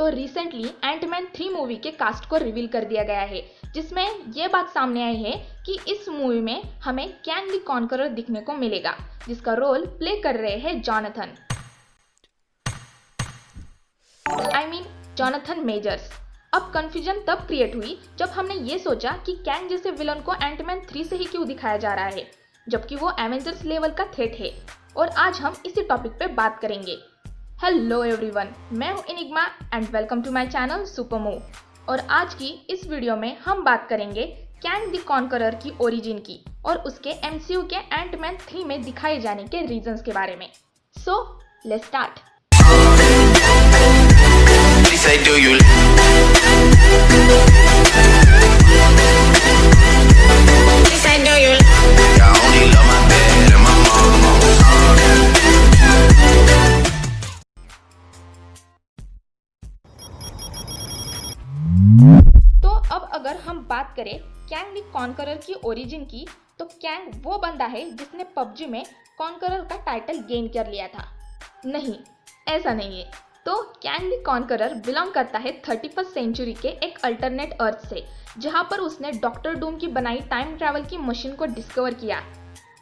तो recently Ant-Man 3 movie के cast को रिवील कर दिया गया है, जिसमें ये बात सामने आई है कि इस मूवी में हमें कैंग द कॉन्करर दिखने को मिलेगा, जिसका रोल प्ले कर रहे हैं जॉनथन मेजर्स। अब कंफ्यूजन तब क्रिएट हुई जब हमने ये सोचा कि कैंग जैसे विलन को एंटमैन 3 से ही क्यों दिखाया जा रहा है, जबकि वो एवेंजर्स लेवल का थ्रेट है। और आज हम इसी टॉपिक पे बात करेंगे। हेलो एवरीवन, मैं हूँ Enigma and welcome to my channel सुपरमो। और आज की इस वीडियो में हम बात करेंगे कैंग द कॉन्करर की ओरिजिन की और उसके एमसीयू के एंटमैन 3 में दिखाए जाने के रीजंस के बारे में। So let's start. तो अब अगर हम बात करें कैंग द कॉन्करर की ओरिजिन की, तो कैंग वो बंदा है जिसने पबजी में कॉन्करर का टाइटल गेन कर लिया था। नहीं, ऐसा नहीं है। तो कैंग द कॉन्करर बिलोंग करता है 31st सेंचुरी के एक अल्टरनेट अर्थ से, जहां पर उसने डॉक्टर डूम की बनाई टाइम ट्रैवल की मशीन को डिस्कवर किया।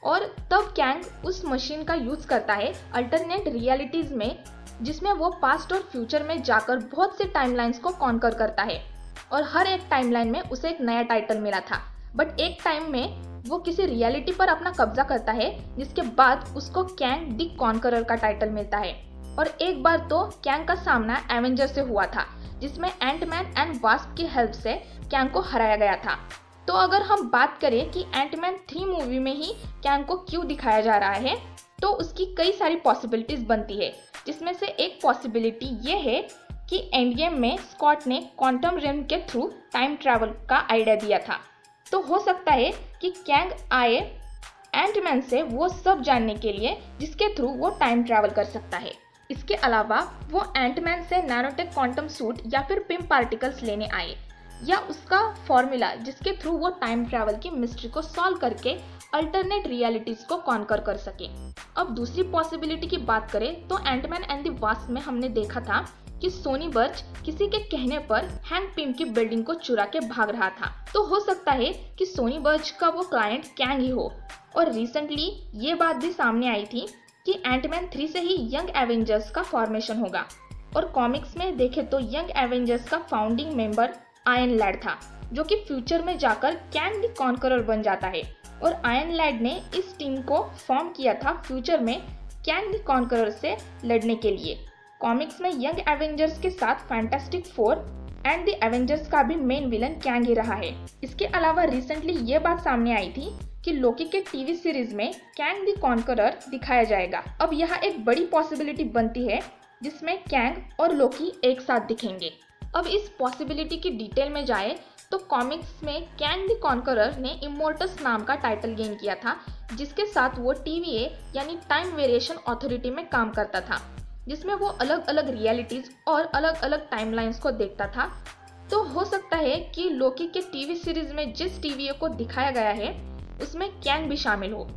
और तब कैंग उस मशीन का यूज करता है अल्टरनेट रियलिटीज में, जिसमें वो पास्ट और फ्यूचर में जाकर बहुत से टाइमलाइंस को कॉन्कर करता है। और हर एक टाइमलाइन में उसे एक नया टाइटल मिला था, बट एक टाइम में वो किसी रियलिटी पर अपना कब्जा करता है, जिसके बाद उसको कैंग द कॉन्करर का टाइटल मिलता है। और एक बार तो कैंग का सामना एवेंजर से हुआ था, जिसमें एंटमैन एंड वास्प की हेल्प से कैंग को हराया गया था। तो अगर हम बात करें कि एंटमैन 3 मूवी में ही कैंग को क्यों दिखाया जा रहा है, तो उसकी कई सारी पॉसिबिलिटीज बनती है, जिसमें से एक पॉसिबिलिटी ये है कि एंड गेम में स्कॉट ने क्वांटम रेल्म के थ्रू टाइम ट्रैवल का आइडिया दिया था। तो हो सकता है कि कैंग आए एंटमैन से वो सब जानने के लिए जिसके थ्रू वो टाइम ट्रैवल कर सकता है। इसके अलावा वो एंटमैन से नैनोटेक क्वांटम सूट या फिर पिम पार्टिकल्स लेने आए, या उसका फॉर्मूला जिसके थ्रू वो टाइम ट्रैवल की मिस्ट्री को सॉल्व करके अल्टरनेट रियलिटीज को कॉन्कर कर सके। अब दूसरी पॉसिबिलिटी की बात करें तो एंटमैन एंड द वास्प में हमने देखा था कि सोनी बर्च किसी के कहने पर हैंक पिम की बिल्डिंग को चुरा के भाग रहा था। तो हो सकता है कि सोनी बर्च का वो क्लाइंट कैंग ही हो। और रिसेंटली ये बात भी सामने आई थी कि एंटमैन 3 से ही यंग एवेंजर्स का फॉर्मेशन होगा। और कॉमिक्स में देखे तो यंग एवेंजर्स का फाउंडिंग मेंबर आयरन लैड था, जो कि फ्यूचर में जाकर कैंग द कॉन्करर बन जाता है। और आयरन लैड ने इस टीम को फॉर्म किया था फ्यूचर में कैंग द कॉन्करर से लड़ने के लिए। कॉमिक्स में यंग एवेंजर्स के साथ fantastic four and the Avengers का भी मेन विलन कैंग ही रहा है। इसके अलावा रिसेंटली ये बात सामने आई थी कि लोकी के टीवी सीरीज में कैंग द कॉन्करर दिखाया जाएगा। अब यहाँ एक बड़ी पॉसिबिलिटी बनती है जिसमें कैंग और लोकी एक साथ दिखेंगे। अब इस पॉसिबिलिटी की डिटेल में जाए तो कॉमिक्स में कैंग द कॉन्करर ने इमोर्टस नाम का टाइटल गेन किया था, जिसके साथ वो TVA यानी टाइम वेरिएशन अथॉरिटी में काम करता था, जिसमें वो अलग अलग रियलिटीज और अलग अलग टाइमलाइंस को देखता था। तो हो सकता है कि लोकी के टीवी सीरीज में जिस TVA को दिखाया गया है उसमें कैंग भी शामिल हो,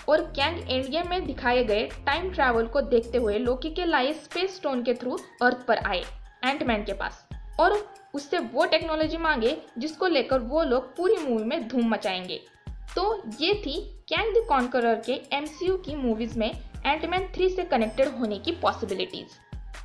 और कैंग एंड गेम में दिखाए गए टाइम ट्रैवल को देखते हुए लोकी के लाए स्पेस स्टोन के थ्रू अर्थ पर आए एंटमैन के पास, और उससे वो टेक्नोलॉजी मांगे जिसको लेकर वो लोग पूरी मूवी में धूम मचाएंगे। तो ये थी कैंग द कॉन्करर के MCU की मूवीज में एंटमैन 3 से कनेक्टेड होने की पॉसिबिलिटीज।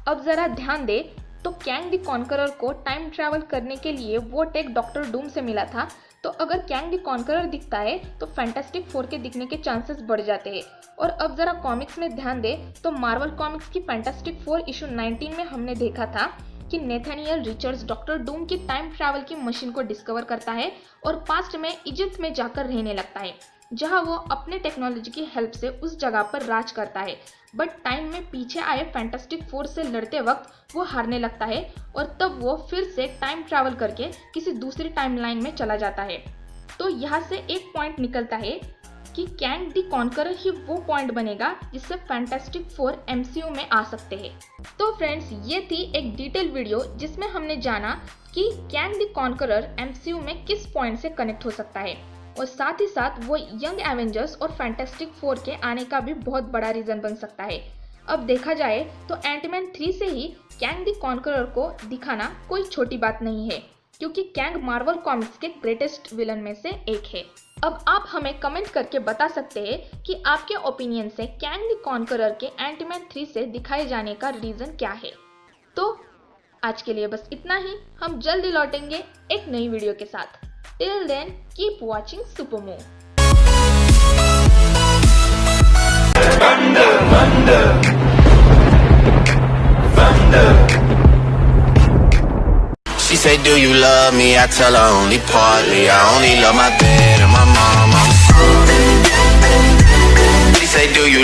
अब जरा ध्यान दे तो कैंग द कॉन्करर को टाइम ट्रैवल करने के लिए वो टेक डॉक्टर डूम से मिला था। तो अगर कैंग द कॉन्करर दिखता है तो फैंटास्टिक फोर के दिखने के चांसेस बढ़ जाते हैं। और अब जरा कॉमिक्स में ध्यान दे तो मार्वल कॉमिक्स की फैंटास्टिक फोर इशू 19 में हमने देखा था कि नेथानियल रिचर्ड्स डॉक्टर डूम की टाइम ट्रैवल की मशीन को डिस्कवर करता है और पास्ट में इजिप्ट में जाकर रहने लगता है, जहां वो अपने टेक्नोलॉजी की हेल्प से उस जगह पर राज करता है। बट टाइम में पीछे आए फैंटास्टिक फोर से लड़ते वक्त वो हारने लगता है, और तब वो फिर से टाइम ट्रैवल करके किसी दूसरी टाइमलाइन में चला जाता है। तो यहाँ से एक पॉइंट निकलता है कि कैंग द कॉन्करर ही वो पॉइंट बनेगा जिससे फैंटास्टिक फोर MCU में आ सकते हैं। तो फ्रेंड्स, ये थी एक डिटेल वीडियो जिसमें हमने जाना कि कैंग द कॉन्करर MCU में किस पॉइंट से कनेक्ट हो सकता है, और साथ ही साथ वो यंग एवेंजर्स और फैंटास्टिक फोर के आने का भी बहुत बड़ा रीजन बन सकता है। अब देखा जाए तो एंटमैन 3 से ही कैंग द कॉन्करर को दिखाना कोई छोटी बात नहीं है, क्योंकि कैंग मार्वल कॉमिक्स के ग्रेटेस्ट विलन में से एक है। अब आप हमें कमेंट करके बता सकते हैं कि आपके ओपिनियन से कैंग द कॉन्करर के एंटमैन 3 से दिखाए जाने का रीजन क्या है। तो आज के लिए बस इतना ही, हम जल्दी लौटेंगे एक नई वीडियो के साथ। Till then keep watching super move. She say, do you love me? I tell her only partly. I only love my dad and my mom. She say, do you